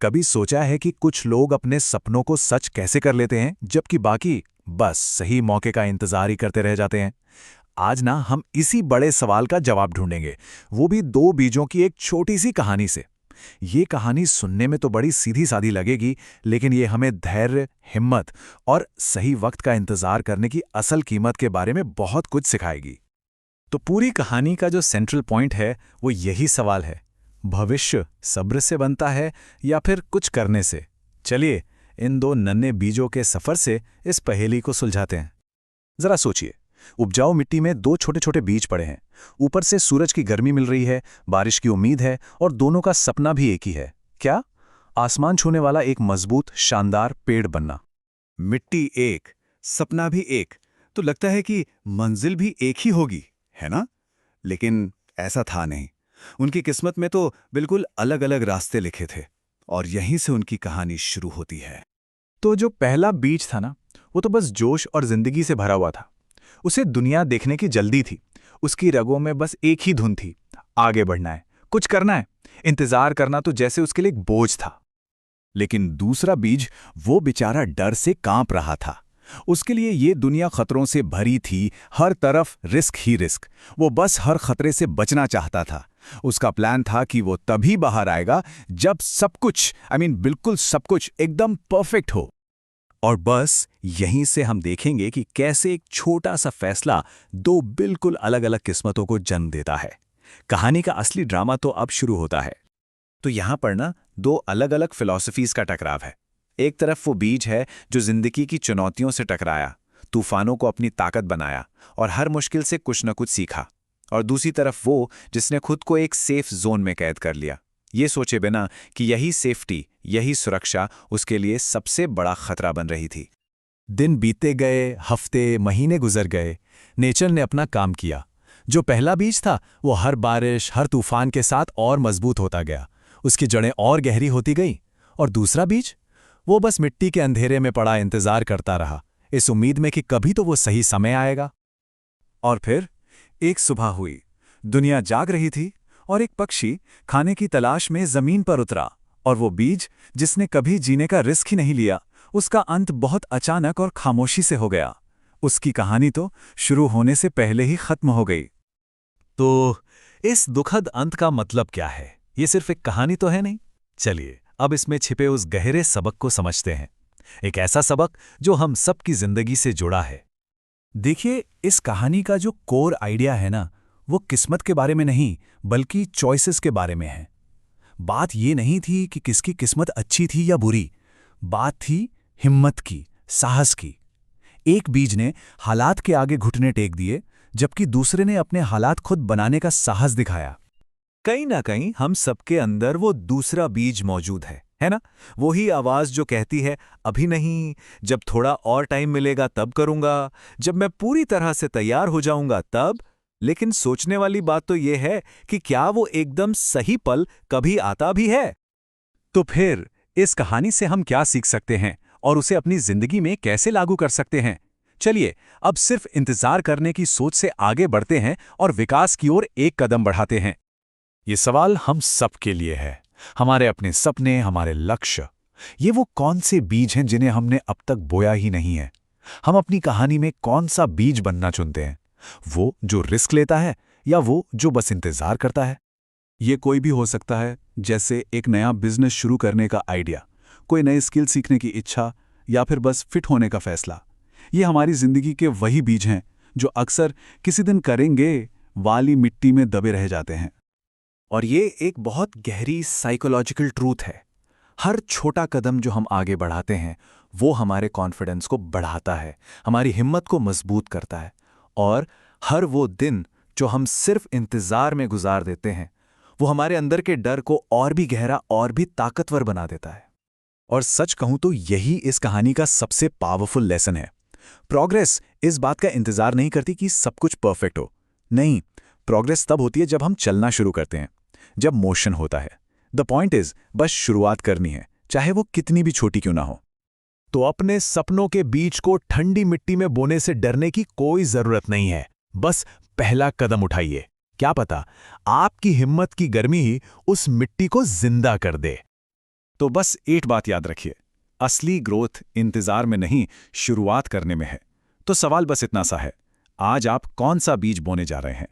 कभी सोचा है कि कुछ लोग अपने सपनों को सच कैसे कर लेते हैं जबकि बाकी बस सही मौके का इंतजार ही करते रह जाते हैं। आज ना हम इसी बड़े सवाल का जवाब ढूंढेंगे, वो भी दो बीजों की एक छोटी सी कहानी से। ये कहानी सुनने में तो बड़ी सीधी सादी लगेगी, लेकिन ये हमें धैर्य, हिम्मत और सही वक्त का इंतजार करने की असल कीमत के बारे में बहुत कुछ सिखाएगी। तो पूरी कहानी का जो सेंट्रल पॉइंट है वो यही सवाल है, भविष्य सब्र से बनता है या फिर कुछ करने से। चलिए इन दो नन्हे बीजों के सफर से इस पहेली को सुलझाते हैं। जरा सोचिए, उपजाऊ मिट्टी में दो छोटे छोटे बीज पड़े हैं। ऊपर से सूरज की गर्मी मिल रही है, बारिश की उम्मीद है और दोनों का सपना भी एक ही है। क्या? आसमान छूने वाला एक मजबूत शानदार पेड़ बनना। मिट्टी एक, सपना भी एक, तो लगता है कि मंजिल भी एक ही होगी, है ना? लेकिन ऐसा था नहीं। उनकी किस्मत में तो बिल्कुल अलग अलग रास्ते लिखे थे और यहीं से उनकी कहानी शुरू होती है। तो जो पहला बीज था ना, वो तो बस जोश और जिंदगी से भरा हुआ था। उसे दुनिया देखने की जल्दी थी। उसकी रगों में बस एक ही धुन थी, आगे बढ़ना है, कुछ करना है। इंतजार करना तो जैसे उसके लिए एक बोझ था। लेकिन दूसरा बीज, वो बेचारा डर से कांप रहा था। उसके लिए ये दुनिया खतरों से भरी थी, हर तरफ रिस्क ही रिस्क। वो बस हर खतरे से बचना चाहता था। उसका प्लान था कि वो तभी बाहर आएगा जब सब कुछ, बिल्कुल सब कुछ एकदम परफेक्ट हो। और बस यहीं से हम देखेंगे कि कैसे एक छोटा सा फैसला दो बिल्कुल अलग अलग किस्मतों को जन्म देता है। कहानी का असली ड्रामा तो अब शुरू होता है। तो यहां पर ना दो अलग अलग फिलॉसफीज का टकराव है। एक तरफ वो बीज है जो जिंदगी की चुनौतियों से टकराया, तूफानों को अपनी ताकत बनाया और हर मुश्किल से कुछ न कुछ सीखा। और दूसरी तरफ वो जिसने खुद को एक सेफ जोन में कैद कर लिया, ये सोचे बिना कि यही सेफ्टी, यही सुरक्षा उसके लिए सबसे बड़ा खतरा बन रही थी। दिन बीतते गए, हफ्ते, महीने गुजर गए। नेचर ने अपना काम किया। जो पहला बीज था वो हर बारिश, हर तूफान के साथ और मजबूत होता गया। उसकी जड़ें और गहरी होती गईं। और दूसरा बीज, वो बस मिट्टी के अंधेरे में पड़ा इंतजार करता रहा, इस उम्मीद में कि कभी तो वो सही समय आएगा। और फिर एक सुबह हुई। दुनिया जाग रही थी और एक पक्षी खाने की तलाश में जमीन पर उतरा। और वो बीज जिसने कभी जीने का रिस्क ही नहीं लिया, उसका अंत बहुत अचानक और खामोशी से हो गया। उसकी कहानी तो शुरू होने से पहले ही खत्म हो गई। तो इस दुखद अंत का मतलब क्या है? ये सिर्फ एक कहानी तो है नहीं। चलिए अब इसमें छिपे उस गहरे सबक को समझते हैं। एक ऐसा सबक जो हम सबकी जिंदगी से जुड़ा है। देखिए, इस कहानी का जो कोर आइडिया है ना, वो किस्मत के बारे में नहीं बल्कि चॉइसेस के बारे में है। बात ये नहीं थी कि किसकी किस्मत अच्छी थी या बुरी। बात थी हिम्मत की, साहस की। एक बीज ने हालात के आगे घुटने टेक दिए, जबकि दूसरे ने अपने हालात खुद बनाने का साहस दिखाया। कहीं ना कहीं हम सबके अंदर वो दूसरा बीज मौजूद है ना? वही आवाज जो कहती है अभी नहीं, जब थोड़ा और टाइम मिलेगा तब करूंगा, जब मैं पूरी तरह से तैयार हो जाऊंगा तब। लेकिन सोचने वाली बात तो ये है कि क्या वो एकदम सही पल कभी आता भी है? तो फिर इस कहानी से हम क्या सीख सकते हैं और उसे अपनी जिंदगी में कैसे लागू कर सकते हैं? चलिए अब सिर्फ इंतजार करने की सोच से आगे बढ़ते हैं और विकास की ओर एक कदम बढ़ाते हैं। ये सवाल हम सबके लिए है। हमारे अपने सपने, हमारे लक्ष्य, ये वो कौन से बीज हैं जिन्हें हमने अब तक बोया ही नहीं है? हम अपनी कहानी में कौन सा बीज बनना चुनते हैं? वो जो रिस्क लेता है या वो जो बस इंतजार करता है? ये कोई भी हो सकता है, जैसे एक नया बिजनेस शुरू करने का आइडिया, कोई नई स्किल सीखने की इच्छा या फिर बस फिट होने का फैसला। ये हमारी जिंदगी के वही बीज हैं जो अक्सर किसी दिन करेंगे वाली मिट्टी में दबे रह जाते हैं। और ये एक बहुत गहरी साइकोलॉजिकल ट्रूथ है। हर छोटा कदम जो हम आगे बढ़ाते हैं वो हमारे कॉन्फिडेंस को बढ़ाता है, हमारी हिम्मत को मजबूत करता है। और हर वो दिन जो हम सिर्फ इंतजार में गुजार देते हैं, वो हमारे अंदर के डर को और भी गहरा और भी ताकतवर बना देता है। और सच कहूं तो यही इस कहानी का सबसे पावरफुल लेसन है। प्रोग्रेस इस बात का इंतजार नहीं करती कि सब कुछ परफेक्ट हो। नहीं, प्रोग्रेस तब होती है जब हम चलना शुरू करते हैं, जब मोशन होता है। द पॉइंट इज बस शुरुआत करनी है, चाहे वो कितनी भी छोटी क्यों ना हो। तो अपने सपनों के बीज को ठंडी मिट्टी में बोने से डरने की कोई जरूरत नहीं है। बस पहला कदम उठाइए। क्या पता आपकी हिम्मत की गर्मी ही उस मिट्टी को जिंदा कर दे। तो बस एक बात याद रखिए, असली ग्रोथ इंतजार में नहीं, शुरुआत करने में है। तो सवाल बस इतना सा है, आज आप कौन सा बीज बोने जा रहे हैं?